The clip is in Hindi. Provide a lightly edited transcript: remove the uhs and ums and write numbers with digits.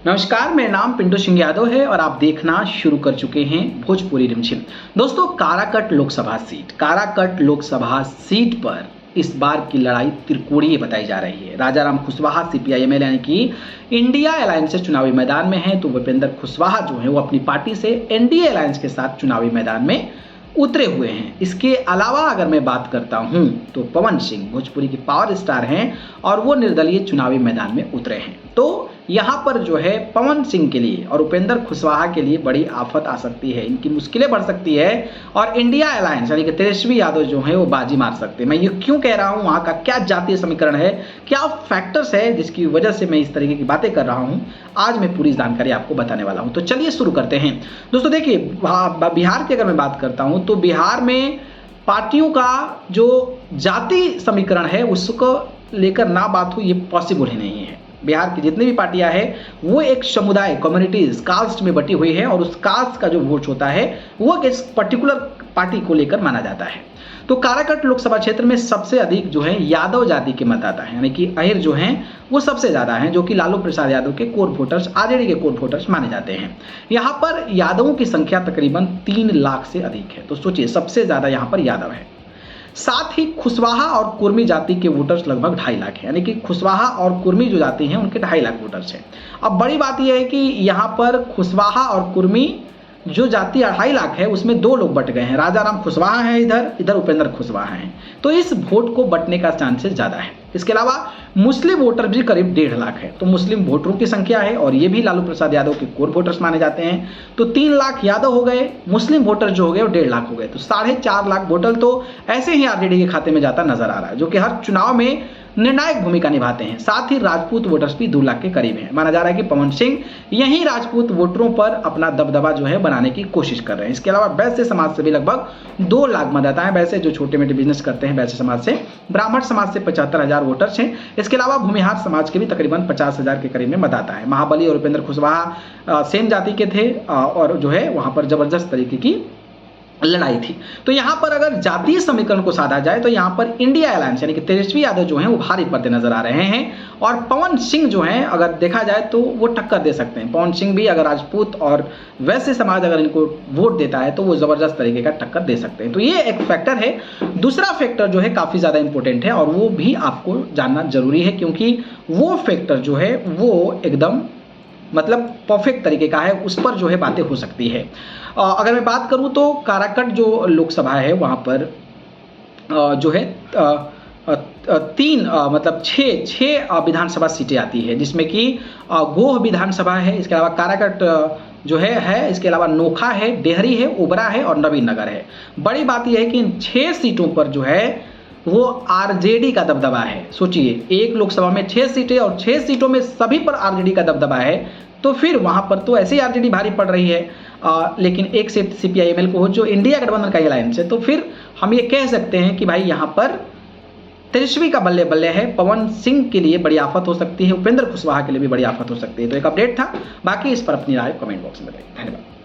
नमस्कार, मेरा नाम पिंटू सिंह यादव है और आप देखना शुरू कर चुके हैं भोजपुरी रिमझिम। दोस्तों, काराकट लोकसभा सीट पर इस बार की लड़ाई त्रिकोणीय बताई जा रही है। राजाराम कुशवाहा सीपीआई-एमएल यानी कि इंडिया अलायंस से चुनावी मैदान में है, तो भूपेंद्र कुशवाहा जो है वो अपनी पार्टी से एनडीए अलायंस के साथ चुनावी मैदान में उतरे हुए हैं। इसके अलावा अगर मैं बात करता हूं तो पवन सिंह भोजपुरी की पावर स्टार हैं और वो निर्दलीय चुनावी मैदान में उतरे हैं। तो यहाँ पर जो है पवन सिंह के लिए और उपेंद्र कुशवाहा के लिए बड़ी आफत आ सकती है, इनकी मुश्किलें बढ़ सकती है और इंडिया अलायंस यानी कि तेजस्वी यादव जो है वो बाजी मार सकते हैं। मैं ये क्यों कह रहा हूँ, वहाँ का क्या जातीय समीकरण है, क्या फैक्टर्स है जिसकी वजह से मैं इस तरीके की बातें कर रहा हूँ, आज मैं पूरी जानकारी आपको बताने वाला हूँ। तो चलिए शुरू करते हैं। दोस्तों देखिए, बिहार की अगर मैं बात करता हूँ तो बिहार में पार्टियों का जो जाति समीकरण है उसको लेकर ना बात हो, ये पॉसिबल ही नहीं है। बिहार की जितनी भी पार्टियां हैं वो एक समुदाय कम्युनिटीज कास्ट में बटी हुई है और उस कास्ट का जो वोट होता है वो इस पर्टिकुलर पार्टी को लेकर माना जाता है। तो काराकट लोकसभा क्षेत्र में सबसे अधिक जो है यादव जाति के मतदाता हैं, यानी कि अहिर जो हैं वो सबसे ज़्यादा हैं, जो कि लालू प्रसाद यादव के कोर वोटर्स, आरजेडी के कोर वोटर्स माने जाते हैं। यहाँ पर यादवों की संख्या तकरीबन 3 लाख से अधिक है। तो सोचिए, सबसे ज़्यादा यहाँ पर यादव है। साथ ही कुशवाहा और कुर्मी जाति के वोटर्स लगभग 2.5 लाख हैं, यानी कि कुशवाहा और कुर्मी जो जाति हैं उनके 2.5 लाख वोटर्स हैं। अब बड़ी बात यह है कि यहाँ पर कुशवाहा और कुर्मी जो जाति 2.5 लाख है उसमें 2 लोग बट गए हैं। राजाराम कुशवाहा हैं इधर उपेंद्र कुशवाहा हैं, तो इस वोट को बटने का चांसेस ज़्यादा है। इसके अलावा मुस्लिम वोटर भी करीब 1.5 लाख है, तो मुस्लिम वोटरों की संख्या है और ये भी लालू प्रसाद यादव के कोर वोटर्स माने जाते हैं। तो 3 लाख यादव हो गए, मुस्लिम वोटर जो हो गए वो 1.5 लाख हो गए, तो 4.5 लाख वोटर तो ऐसे ही आरजेडी के खाते में जाता नजर आ रहा है, जो कि हर चुनाव में निर्णायक भूमिका निभाते हैं। साथ ही राजपूत वोटर्स भी 2 लाख के करीब हैं। माना जा रहा है कि पवन सिंह यही राजपूत वोटरों पर अपना दबदबा जो है बनाने की कोशिश कर रहे हैं। इसके अलावा वैश्य समाज से भी लगभग 2 लाख मतदाता हैं, वैसे जो छोटे मोटे बिजनेस करते हैं वैश्य समाज से। ब्राह्मण समाज से 75,000 वोटर्स हैं। इसके अलावा भूमिहार समाज के भी तकरीबन 50,000 के करीब में मतदाता है। महाबली और उपेंद्र कुशवाहा सेम जाति के थे और जो है वहां पर जबरदस्त तरीके की लड़ाई थी। तो यहाँ पर अगर जातीय समीकरण को साधा जाए तो यहाँ पर इंडिया अलायंस यानी कि तेजस्वी यादव जो हैं वो भारी पड़ते नजर आ रहे हैं और पवन सिंह जो हैं अगर देखा जाए तो वो टक्कर दे सकते हैं। पवन सिंह भी अगर राजपूत और वैश्य समाज अगर इनको वोट देता है तो वो जबरदस्त तरीके का टक्कर दे सकते हैं। तो ये एक फैक्टर है। दूसरा फैक्टर जो है काफी ज्यादा इंपॉर्टेंट है और वो भी आपको जानना जरूरी है, क्योंकि वो फैक्टर जो है वो एकदम मतलब परफेक्ट तरीके का है, उस पर जो है बातें हो सकती है। अगर मैं बात करूं तो काराकट जो लोकसभा है वहां पर जो है 6 विधानसभा सीटें आती है, जिसमें कि गोह विधानसभा है, इसके अलावा काराकट जो है, इसके अलावा नोखा है, डेहरी है, ओबरा है और नवीन नगर है। बड़ी बात यह है कि इन 6 सीटों पर जो है वो आरजेडी का दबदबा है। सोचिए, एक लोकसभा में 6 सीटें और 6 सीटों में सभी पर आरजेडी का दबदबा है, तो फिर वहां पर तो ऐसे ही आरजेडी भारी पड़ रही है। लेकिन एक सीट सीपीआई-एमएल को हो जो इंडिया गठबंधन का अलायंस है, तो फिर हम ये कह सकते हैं कि भाई यहाँ पर तेजस्वी का बल्ले बल्ले है। पवन सिंह के लिए बड़ी आफत हो सकती है, उपेंद्र कुशवाहा के लिए भी बड़ी आफत हो सकती है। तो एक अपडेट था, बाकी इस पर अपनी राय कमेंट बॉक्स में बताइए। धन्यवाद।